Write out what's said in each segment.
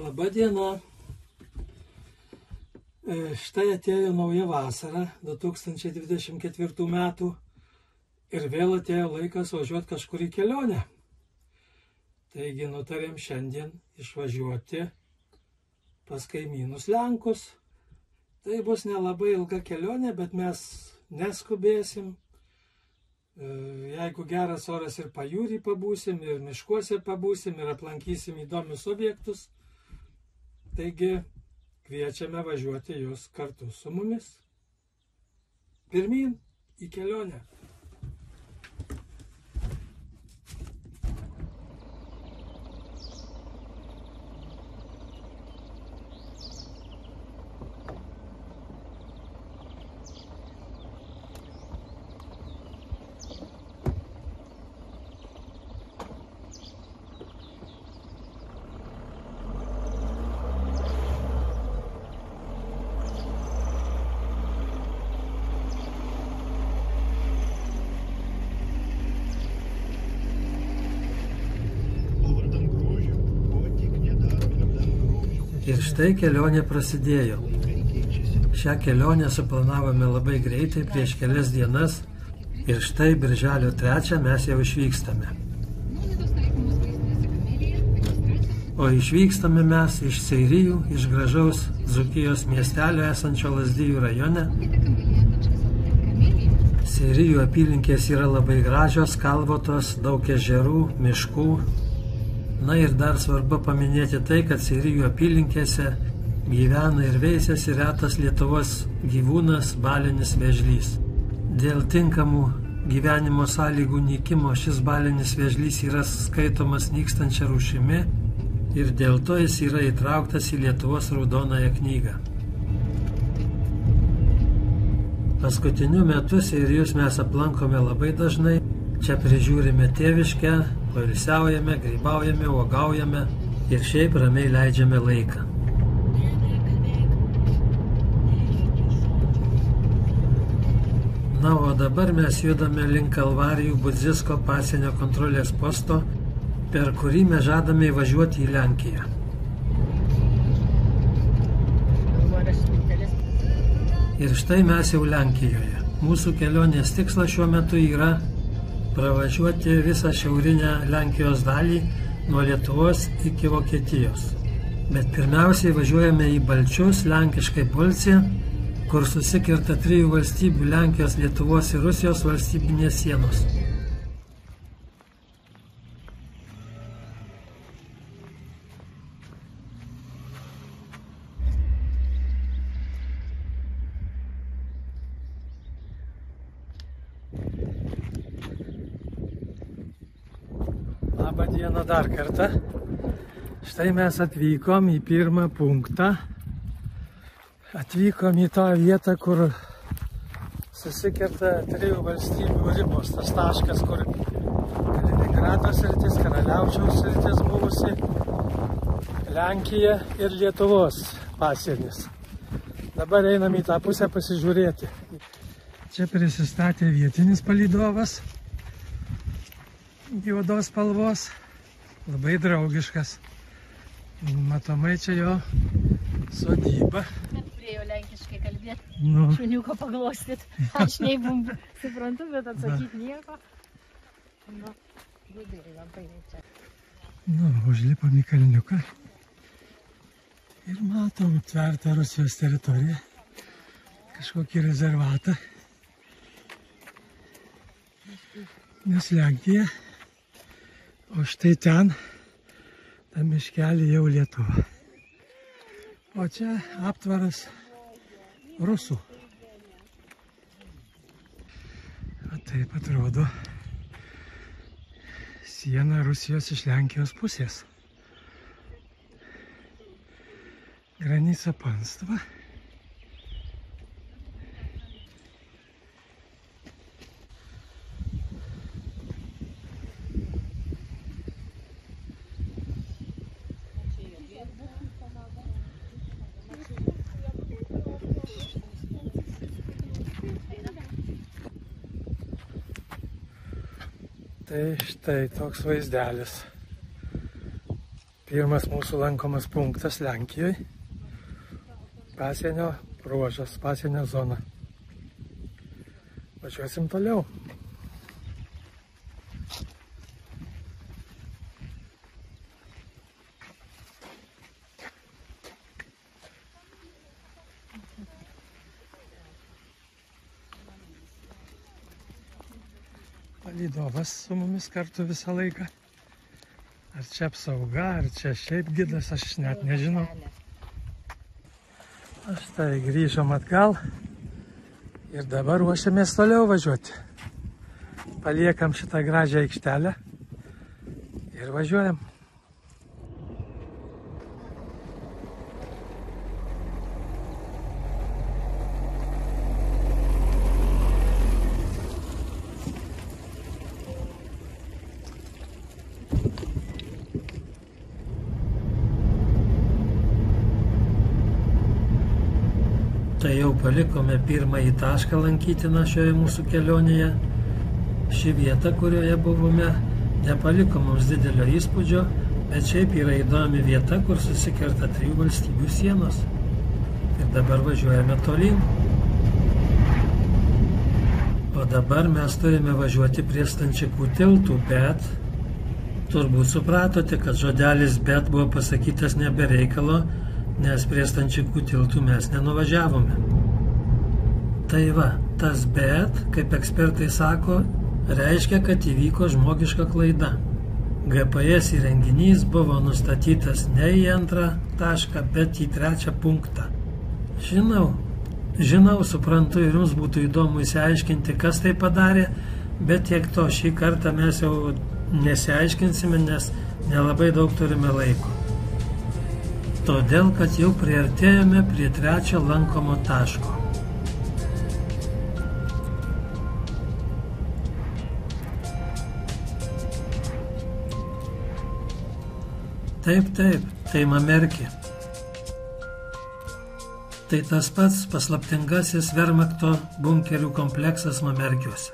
Labą dieną. Štai atėjo nauja vasara 2024 metų ir vėl atėjo laikas važiuoti kažkur į kelionę. Taigi nutarėm šiandien išvažiuoti pas kaimynus Lenkus. Tai bus nelabai ilga kelionė, bet mes neskubėsim. Jeigu geras oras ir pajūrį pabūsim, ir miškuose pabūsim, ir aplankysim įdomius objektus, taigi kviečiame važiuoti jūs kartu su mumis. Pirmyn į kelionę. Ir štai kelionė prasidėjo. Šią kelionę suplanavome labai greitai, prieš kelias dienas, ir štai birželio 3 mes jau išvykstame. O išvykstame mes iš Seirijų, iš gražaus Dzūkijos miestelio esančio Lazdijų rajone. Seirijų apylinkės yra labai gražios, kalvotos, daug ežerų, miškų. Na ir dar svarbu paminėti tai, kad Seirijų apylinkėse gyvena ir veisiasi retas Lietuvos gyvūnas balinis vėžlys. Dėl tinkamų gyvenimo sąlygų nykimo šis balinis vėžlys yra skaitomas nykstančia rūšimi ir dėl to jis yra įtrauktas į Lietuvos raudonąją knygą. Paskutiniu metu Seirijus mes aplankome labai dažnai. Čia prižiūrime tėviškę, poilsiaujame, grybaujame, uogaujame ir šiaip ramiai leidžiame laiką. Na, o dabar mes judame link Kalvarijų Budzisko pasienio kontrolės posto, per kurį mes žadame įvažiuoti į Lenkiją. Ir štai mes jau Lenkijoje. Mūsų kelionės tikslas šiuo metu yra pravažiuoti visą šiaurinę Lenkijos dalį nuo Lietuvos iki Vokietijos. Bet pirmiausiai važiuojame į Balčius, lenkiškai Polciją, kur susikirta 3 valstybių Lenkijos, Lietuvos ir Rusijos valstybinės sienos. Labą dieną dar kartą. Štai mes atvykom į pirmą punktą. Atvykom į tą vietą, kur susikerta 3 valstybių ribos. Tas taškas, kur Kaliningrado sritis, Karaliaučiaus sritis buvusi, Lenkija ir Lietuvos pasienis. Dabar einam į tą pusę pasižiūrėti. Čia prisistatė vietinis palydovas. Juodos spalvos, labai draugiškas. Matomai čia jo sodyba. Bet turėjo lenkiškai kalbėti, Nu. šuniuko paglostyt. Aš neįbum suprantu, bet atsakyti nieko. Nu, gudriai labai čia. Nu, užlipom į kalniuką. Ir matom tvertą Rusijos teritoriją. Kažkokį rezervatą. Nes Lenkija. O štai ten, ta miškelį jau Lietuva. O čia aptvaras rusų. O taip atrodo siena Rusijos iš Lenkijos pusės. Granica panstva. Tai štai toks vaizdelis. Pirmas mūsų lankomas punktas Lenkijoje. Pasienio ruožas, pasienio zona. Važiuosim toliau. Palydovas su mumis kartu visą laiką. Ar čia apsauga, ar čia šiaip gidas, aš net nežinau. Štai grįžom atgal ir dabar ruošiamės toliau važiuoti. Paliekam šitą gražią aikštelę ir važiuojam. Tai jau palikome pirmąjį tašką lankytiną šioje mūsų kelionėje. Ši vieta, kurioje buvome, nepaliko mums didelio įspūdžio, bet šiaip yra įdomi vieta, kur susikerta 3 valstybių sienos. Ir dabar važiuojame tolyn. O dabar mes turime važiuoti prie Stančikų tiltų, bet turbūt supratote, kad žodelis bet buvo pasakytas ne be reikalo, nes prie Stančikų tiltų mes nenuvažiavome. Tai va, tas bet, kaip ekspertai sako, reiškia, kad įvyko žmogiška klaida. GPS įrenginys buvo nustatytas ne į 2 tašką, bet į 3 punktą. Žinau, suprantu ir jums būtų įdomu įsiaiškinti, kas tai padarė, bet tiek to, šį kartą mes jau nesiaiškinsime, nes nelabai daug turime laiko. Todėl, kad jau priartėjome prie 3 lankomo taško. Taip, tai Mamerkė. Tai tas pats paslaptingasis Vermachto bunkerių kompleksas Mamerkiuose.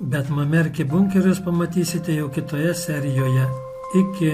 Bet Mamerkė bunkerius pamatysite jau kitoje serijoje. Iki